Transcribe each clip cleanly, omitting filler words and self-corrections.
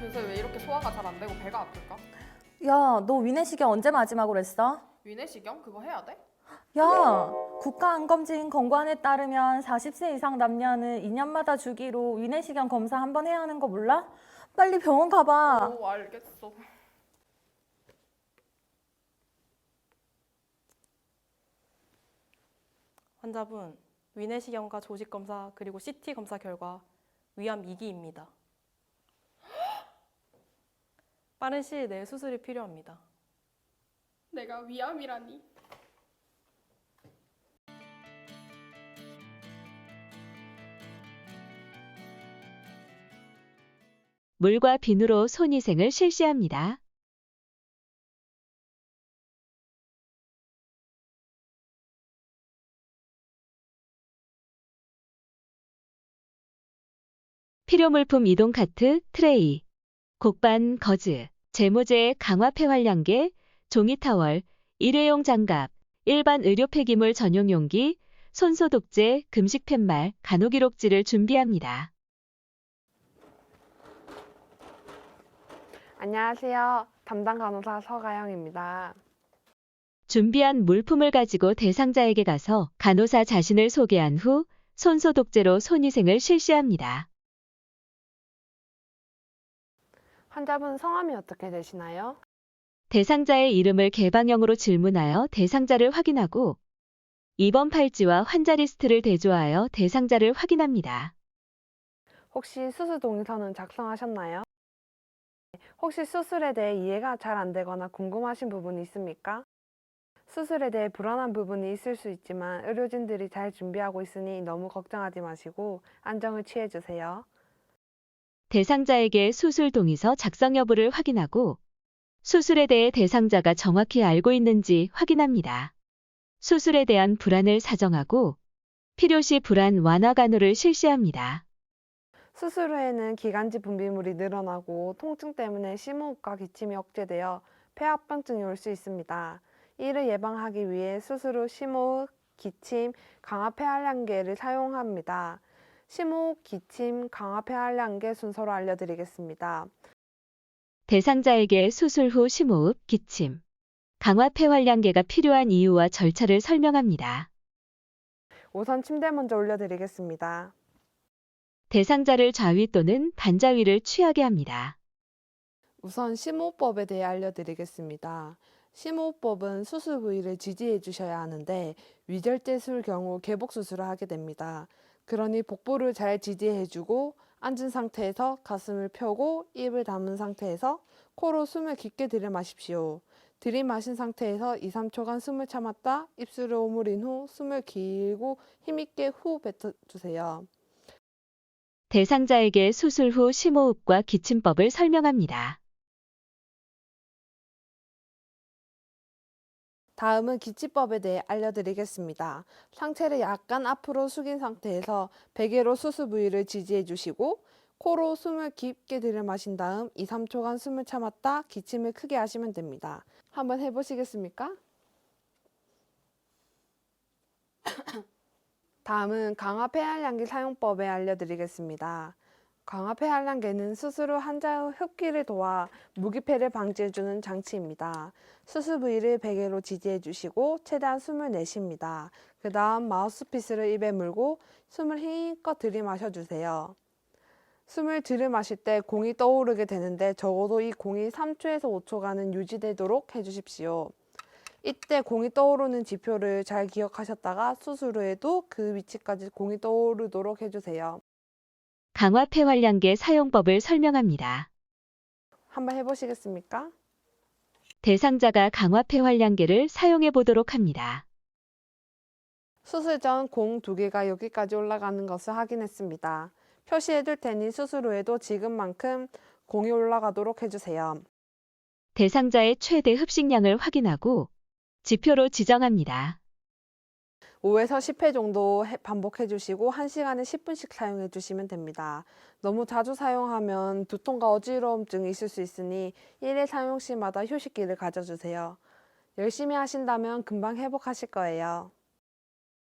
요새 왜 이렇게 소화가 잘 안 되고 배가 아플까? 야, 너 위내시경 언제 마지막으로 했어? 위내시경? 그거 해야 돼? 야, 국가암검진 권고안에 따르면 40세 이상 남녀는 2년마다 주기로 위내시경 검사 한 번 해야 하는 거 몰라? 빨리 병원 가봐. 오, 알겠어. 환자분, 위내시경과 조직검사 그리고 CT 검사 결과 위암 2기입니다. 빠른 시일 내에 수술이 필요합니다. 내가 위암이라니. 물과 비누로 손위생을 실시합니다. 필요물품 이동 카트, 트레이, 곡반, 거즈, 제모제, 강화 폐활량계, 종이타월, 일회용 장갑, 일반 의료 폐기물 전용 용기, 손소독제, 금식 팻말, 간호기록지를 준비합니다. 안녕하세요. 담당 간호사 서가영입니다. 준비한 물품을 가지고 대상자에게 가서 간호사 자신을 소개한 후 손소독제로 손위생을 실시합니다. 환자분 성함이 어떻게 되시나요? 대상자의 이름을 개방형으로 질문하여 대상자를 확인하고 입원 팔찌와 환자 리스트를 대조하여 대상자를 확인합니다. 혹시 수술 동의서는 작성하셨나요? 혹시 수술에 대해 이해가 잘 안 되거나 궁금하신 부분이 있습니까? 수술에 대해 불안한 부분이 있을 수 있지만 의료진들이 잘 준비하고 있으니 너무 걱정하지 마시고 안정을 취해주세요. 대상자에게 수술 동의서 작성 여부를 확인하고 수술에 대해 대상자가 정확히 알고 있는지 확인합니다. 수술에 대한 불안을 사정하고 필요시 불안 완화 간호를 실시합니다. 수술 후에는 기관지 분비물이 늘어나고 통증 때문에 심호흡과 기침이 억제되어 폐합병증이 올 수 있습니다. 이를 예방하기 위해 수술 후 심호흡, 기침, 강화 폐활량계를 사용합니다. 심호흡, 기침, 강화 폐활량계 순서로 알려드리겠습니다. 대상자에게 수술 후 심호흡, 기침, 강화 폐활량계가 필요한 이유와 절차를 설명합니다. 우선 침대 먼저 올려드리겠습니다. 대상자를 좌위 또는 반자위를 취하게 합니다. 우선 심호흡법에 대해 알려드리겠습니다. 심호흡법은 수술 부위를 지지해 주셔야 하는데 위절제술 경우 개복 수술을 하게 됩니다. 그러니 복부를 잘 지지해 주고 앉은 상태에서 가슴을 펴고 입을 닫은 상태에서 코로 숨을 깊게 들이마십시오. 들이마신 상태에서 2, 3초간 숨을 참았다 입술을 오므린 후 숨을 길고 힘있게 후 뱉어주세요. 대상자에게 수술 후 심호흡과 기침법을 설명합니다. 다음은 기침법에 대해 알려드리겠습니다. 상체를 약간 앞으로 숙인 상태에서 베개로 수술 부위를 지지해 주시고 코로 숨을 깊게 들이마신 다음 2, 3초간 숨을 참았다 기침을 크게 하시면 됩니다. 한번 해보시겠습니까? 다음은 강화 폐활량계 사용법에 알려드리겠습니다. 강화 폐활량계는 수술 후 환자의 흡기를 도와 무기폐를 방지해주는 장치입니다. 수술 부위를 베개로 지지해 주시고 최대한 숨을 내쉽니다. 그 다음 마우스피스를 입에 물고 숨을 힘껏 들이마셔 주세요. 숨을 들이마실 때 공이 떠오르게 되는데 적어도 이 공이 3초에서 5초간은 유지되도록 해주십시오. 이때 공이 떠오르는 지표를 잘 기억하셨다가 수술 후에도 그 위치까지 공이 떠오르도록 해주세요. 강화 폐활량계 사용법을 설명합니다. 한번 해보시겠습니까? 대상자가 강화 폐활량계를 사용해 보도록 합니다. 수술 전 공 2개가 여기까지 올라가는 것을 확인했습니다. 표시해 둘 테니 수술 후에도 지금만큼 공이 올라가도록 해주세요. 대상자의 최대 흡식량을 확인하고 지표로 지정합니다. 5에서 10회 정도 반복해 주시고 1시간에 10분씩 사용해 주시면 됩니다. 너무 자주 사용하면 두통과 어지러움증이 있을 수 있으니 1회 사용 시마다 휴식기를 가져주세요. 열심히 하신다면 금방 회복하실 거예요.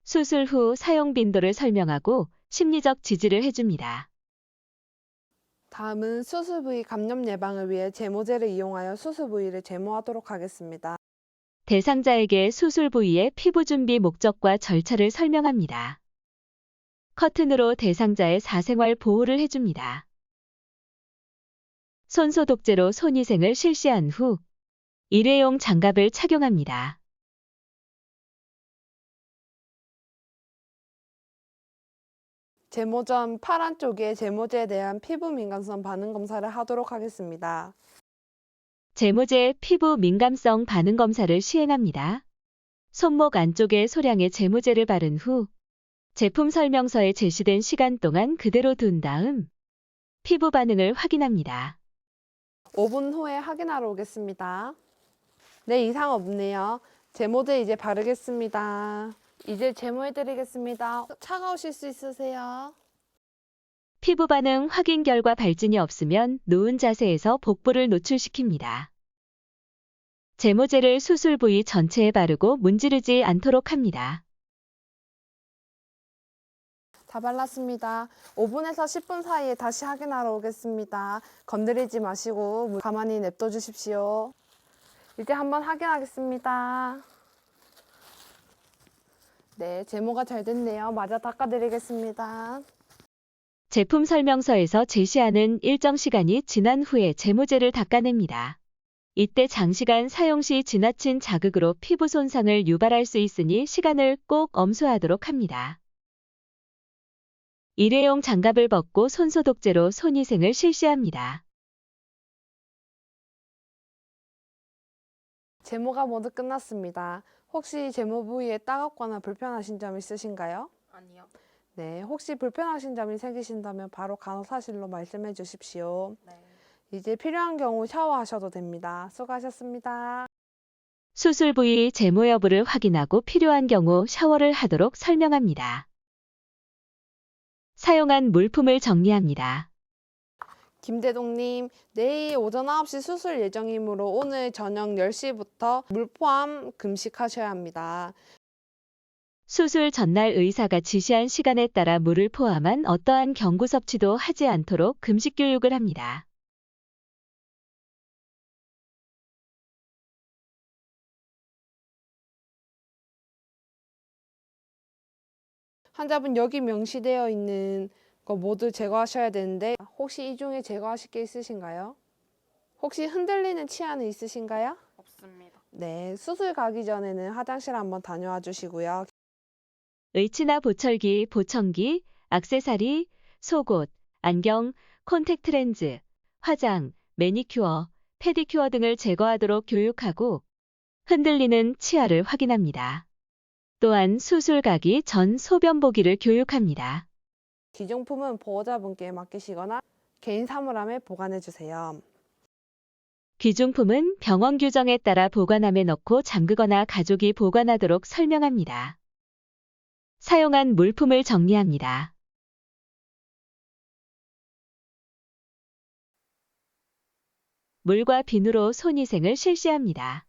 수술 후 사용 빈도를 설명하고 심리적 지지를 해줍니다. 다음은 수술 부위 감염 예방을 위해 제모제를 이용하여 수술 부위를 제모하도록 하겠습니다. 대상자에게 수술 부위의 피부 준비 목적과 절차를 설명합니다. 커튼으로 대상자의 사생활 보호를 해줍니다. 손소독제로 손위생을 실시한 후 일회용 장갑을 착용합니다. 제모 전 팔 안쪽에 제모제에 대한 피부 민감성 반응 검사를 하도록 하겠습니다. 제모제 피부 민감성 반응 검사를 시행합니다. 손목 안쪽에 소량의 제모제를 바른 후 제품 설명서에 제시된 시간 동안 그대로 둔 다음 피부 반응을 확인합니다. 5분 후에 확인하러 오겠습니다. 네, 이상 없네요. 제모제 이제 바르겠습니다. 이제 제모해드리겠습니다. 차가우실 수 있으세요? 피부 반응 확인 결과 발진이 없으면 누운 자세에서 복부를 노출시킵니다. 제모제를 수술 부위 전체에 바르고 문지르지 않도록 합니다. 다 발랐습니다. 5분에서 10분 사이에 다시 확인하러 오겠습니다. 건드리지 마시고 가만히 냅둬 주십시오. 이제 한번 확인하겠습니다. 네, 제모가 잘 됐네요. 마저 닦아드리겠습니다. 제품 설명서에서 제시하는 일정 시간이 지난 후에 제모제를 닦아냅니다. 이때 장시간 사용 시 지나친 자극으로 피부 손상을 유발할 수 있으니 시간을 꼭 엄수하도록 합니다. 일회용 장갑을 벗고 손소독제로 손위생을 실시합니다. 제모가 모두 끝났습니다. 혹시 제모 부위에 따갑거나 불편하신 점 있으신가요? 아니요. 네, 혹시 불편하신 점이 생기신다면 바로 간호사실로 말씀해 주십시오. 네. 이제 필요한 경우 샤워하셔도 됩니다. 수고하셨습니다. 수술 부위 제모 여부를 확인하고 필요한 경우 샤워를 하도록 설명합니다. 사용한 물품을 정리합니다. 김대동님, 내일 오전 9시 수술 예정이므로 오늘 저녁 10시부터 물 포함 금식하셔야 합니다. 수술 전날 의사가 지시한 시간에 따라 물을 포함한 어떠한 경구 섭취도 하지 않도록 금식 교육을 합니다. 환자분 여기 명시되어 있는 거 모두 제거하셔야 되는데 혹시 이 중에 제거하실 게 있으신가요? 혹시 흔들리는 치아는 있으신가요? 없습니다. 네, 수술 가기 전에는 화장실 한번 다녀와 주시고요. 의치나 보철기, 보청기, 액세서리, 속옷, 안경, 콘택트 렌즈, 화장, 매니큐어, 페디큐어 등을 제거하도록 교육하고 흔들리는 치아를 확인합니다. 또한 수술 가기 전 소변 보기를 교육합니다. 기증품은 보호자분께 맡기시거나 개인 사물함에 보관해 주세요. 귀중품은 병원 규정에 따라 보관함에 넣고 잠그거나 가족이 보관하도록 설명합니다. 사용한 물품을 정리합니다. 물과 비누로 손위생을 실시합니다.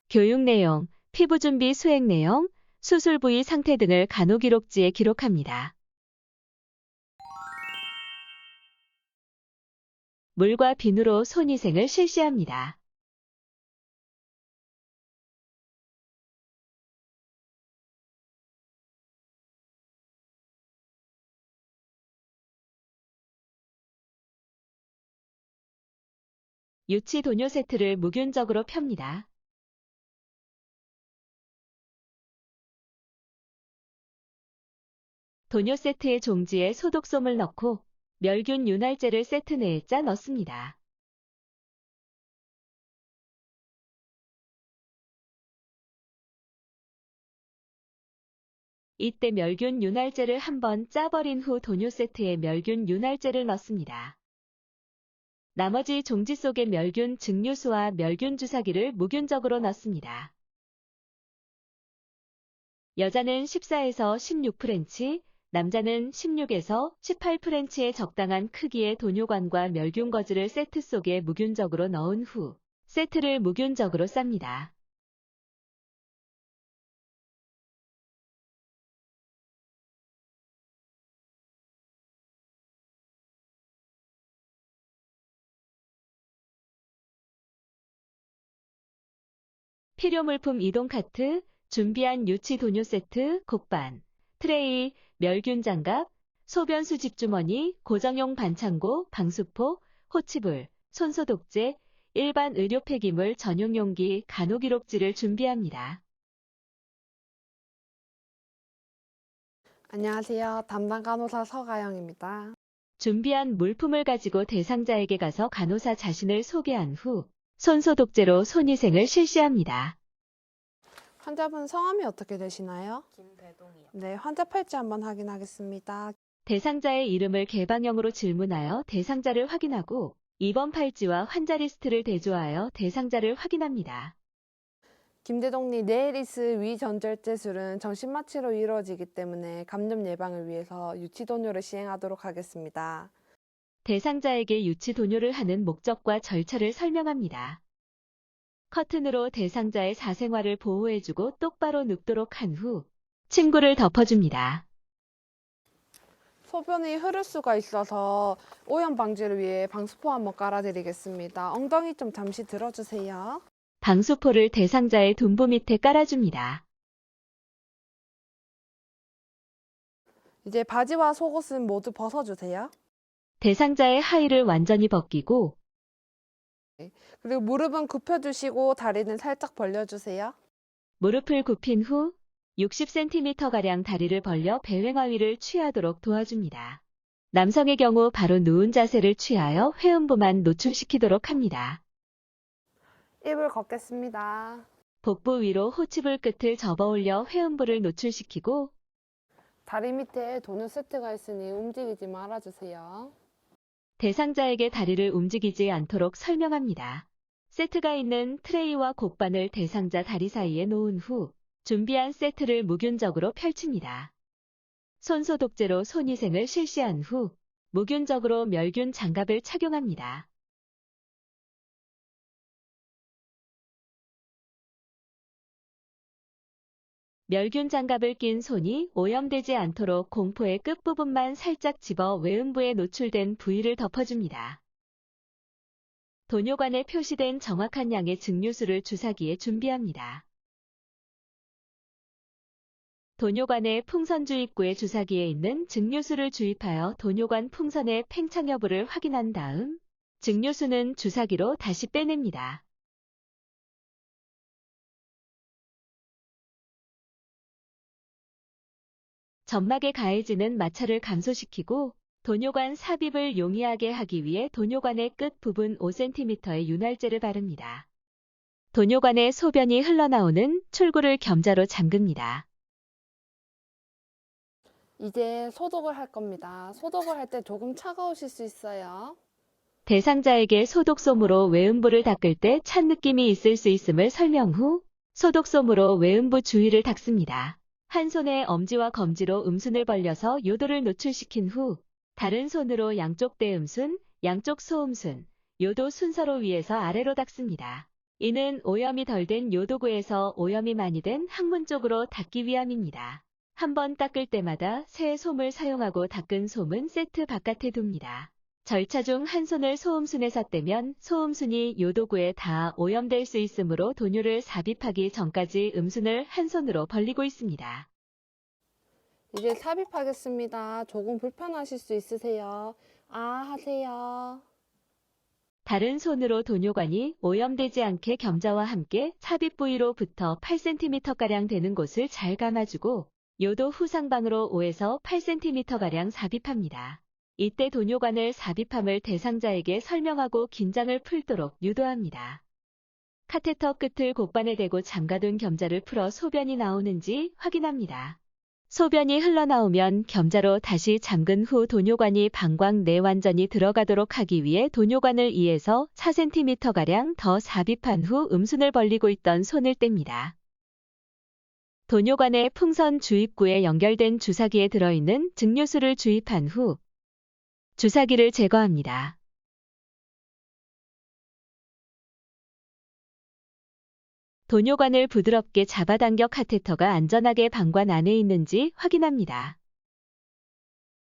교육 내용, 피부 준비 수행 내용, 수술 부위 상태 등을 간호기록지에 기록합니다. 물과 비누로 손위생을 실시합니다. 유치 도뇨 세트를 무균적으로 펴니다. 도뇨 세트의 종지에 소독솜을 넣고 멸균 윤활제를 세트 내에 짜 넣습니다. 이때 멸균 윤활제를 한번 짜버린 후 도뇨 세트에 멸균 윤활제를 넣습니다. 나머지 종지 속에 멸균 증류수와 멸균 주사기를 무균적으로 넣습니다. 여자는 14에서 16프렌치, 남자는 16에서 18프렌치의 적당한 크기의 도뇨관과 멸균 거즈를 세트 속에 무균적으로 넣은 후 세트를 무균적으로 쌉니다. 필요 물품 이동 카트, 준비한 유치 도뇨 세트, 곡반, 트레이, 멸균 장갑, 소변 수집 주머니, 고정용 반창고, 방수포, 호치불, 손소독제, 일반 의료 폐기물 전용 용기, 간호기록지를 준비합니다. 안녕하세요. 담당 간호사 서가영입니다. 준비한 물품을 가지고 대상자에게 가서 간호사 자신을 소개한 후 손소독제로 손위생을 실시합니다. 환자분 성함이 어떻게 되시나요? 김대동이요. 네, 환자 팔찌 한번 확인하겠습니다. 대상자의 이름을 개방형으로 질문하여 대상자를 확인하고 입원 팔찌와 환자 리스트를 대조하여 대상자를 확인합니다. 김대동님, 네일리스 위전절제술은 정신마취로 이루어지기 때문에 감염 예방을 위해서 유치도뇨를 시행하도록 하겠습니다. 대상자에게 유치 도뇨를 하는 목적과 절차를 설명합니다. 커튼으로 대상자의 사생활을 보호해주고 똑바로 눕도록 한 후 침구를 덮어줍니다. 소변이 흐를 수가 있어서 오염 방지를 위해 방수포 한번 깔아드리겠습니다. 엉덩이 좀 잠시 들어주세요. 방수포를 대상자의 둔부 밑에 깔아줍니다. 이제 바지와 속옷은 모두 벗어주세요. 대상자의 하의를 완전히 벗기고 그리고 무릎은 굽혀주시고 다리는 살짝 벌려주세요. 무릎을 굽힌 후 60cm가량 다리를 벌려 배횡하위를 취하도록 도와줍니다. 남성의 경우 바로 누운 자세를 취하여 회음부만 노출시키도록 합니다. 입을 걷겠습니다. 복부 위로 호치불 끝을 접어 올려 회음부를 노출시키고 다리 밑에 도넛 세트가 있으니 움직이지 말아주세요. 대상자에게 다리를 움직이지 않도록 설명합니다. 세트가 있는 트레이와 곡반을 대상자 다리 사이에 놓은 후 준비한 세트를 무균적으로 펼칩니다. 손소독제로 손위생을 실시한 후 무균적으로 멸균 장갑을 착용합니다. 멸균 장갑을 낀 손이 오염되지 않도록 공포의 끝부분만 살짝 집어 외음부에 노출된 부위를 덮어줍니다. 도뇨관에 표시된 정확한 양의 증류수를 주사기에 준비합니다. 도뇨관의 풍선 주입구의 주사기에 있는 증류수를 주입하여 도뇨관 풍선의 팽창 여부를 확인한 다음 증류수는 주사기로 다시 빼냅니다. 점막에 가해지는 마찰을 감소시키고 도뇨관 삽입을 용이하게 하기 위해 도뇨관의 끝 부분 5cm의 윤활제를 바릅니다. 도뇨관에 소변이 흘러나오는 출구를 겸자로 잠깁니다. 이제 소독을 할 겁니다. 소독을 할 때 조금 차가우실 수 있어요. 대상자에게 소독솜으로 외음부를 닦을 때 찬 느낌이 있을 수 있음을 설명 후 소독솜으로 외음부 주위를 닦습니다. 한 손에 엄지와 검지로 음순을 벌려서 요도를 노출시킨 후 다른 손으로 양쪽 대음순, 양쪽 소음순, 요도 순서로 위에서 아래로 닦습니다. 이는 오염이 덜 된 요도구에서 오염이 많이 된 항문 쪽으로 닦기 위함입니다. 한 번 닦을 때마다 새 솜을 사용하고 닦은 솜은 세트 바깥에 둡니다. 절차 중 한 손을 소음순에 삿대면 소음순이 요도구에 다 오염될 수 있으므로 도뇨를 삽입하기 전까지 음순을 한 손으로 벌리고 있습니다. 이제 삽입하겠습니다. 조금 불편하실 수 있으세요. 하세요. 다른 손으로 도뇨관이 오염되지 않게 겸자와 함께 삽입 부위로부터 8cm가량 되는 곳을 잘 감아주고 요도 후상방으로 5에서 8cm가량 삽입합니다. 이때 도뇨관을 삽입함을 대상자에게 설명하고 긴장을 풀도록 유도합니다. 카테터 끝을 곡반에 대고 잠가둔 겸자를 풀어 소변이 나오는지 확인합니다. 소변이 흘러나오면 겸자로 다시 잠근 후 도뇨관이 방광 내 완전히 들어가도록 하기 위해 도뇨관을 2에서 4cm가량 더 삽입한 후 음순을 벌리고 있던 손을 뗍니다. 도뇨관의 풍선 주입구에 연결된 주사기에 들어있는 증류수를 주입한 후 주사기를 제거합니다. 도뇨관을 부드럽게 잡아당겨 카테터가 안전하게 방관 안에 있는지 확인합니다.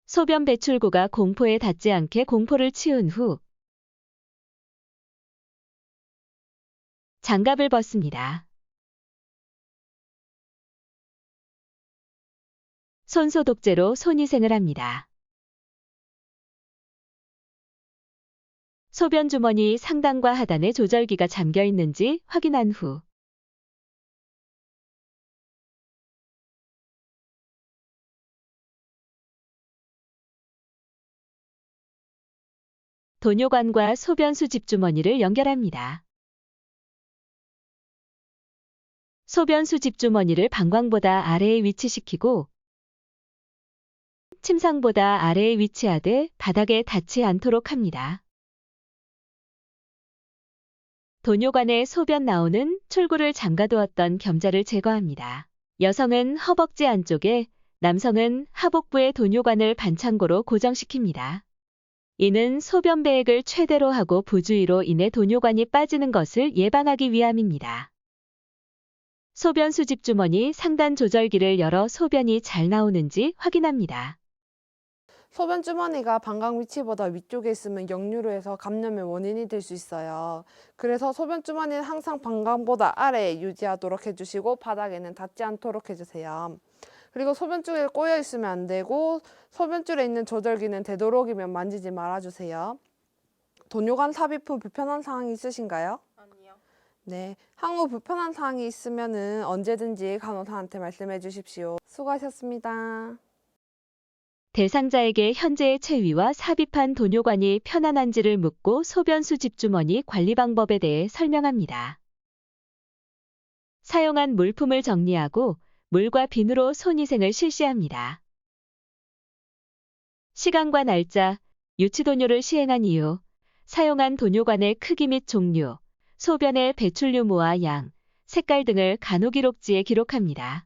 소변 배출구가 공포에 닿지 않게 공포를 치운 후 장갑을 벗습니다. 손소독제로 손위생을 합니다. 소변 주머니 상단과 하단에 조절기가 잠겨 있는지 확인한 후 도뇨관과 소변 수집 주머니를 연결합니다. 소변 수집 주머니를 방광보다 아래에 위치시키고 침상보다 아래에 위치하되 바닥에 닿지 않도록 합니다. 도뇨관에 소변 나오는 출구를 잠가두었던 겸자를 제거합니다. 여성은 허벅지 안쪽에, 남성은 하복부에 도뇨관을 반창고로 고정시킵니다. 이는 소변 배액을 최대로 하고 부주의로 인해 도뇨관이 빠지는 것을 예방하기 위함입니다. 소변 수집 주머니 상단 조절기를 열어 소변이 잘 나오는지 확인합니다. 소변 주머니가 방광 위치보다 위쪽에 있으면 역류로해서 감염의 원인이 될 수 있어요. 그래서 소변 주머니는 항상 방광보다 아래에 유지하도록 해주시고 바닥에는 닿지 않도록 해주세요. 그리고 소변줄에 꼬여 있으면 안 되고 소변줄에 있는 조절기는 되도록이면 만지지 말아주세요. 도뇨관 삽입 후 불편한 사항이 있으신가요? 아니요. 네, 향후 불편한 사항이 있으면 언제든지 간호사한테 말씀해 주십시오. 수고하셨습니다. 대상자에게 현재의 체위와 삽입한 도뇨관이 편안한지를 묻고 소변 수집 주머니 관리 방법에 대해 설명합니다. 사용한 물품을 정리하고 물과 비누로 손위생을 실시합니다. 시간과 날짜, 유치도뇨를 시행한 이유, 사용한 도뇨관의 크기 및 종류, 소변의 배출 유무와 양, 색깔 등을 간호기록지에 기록합니다.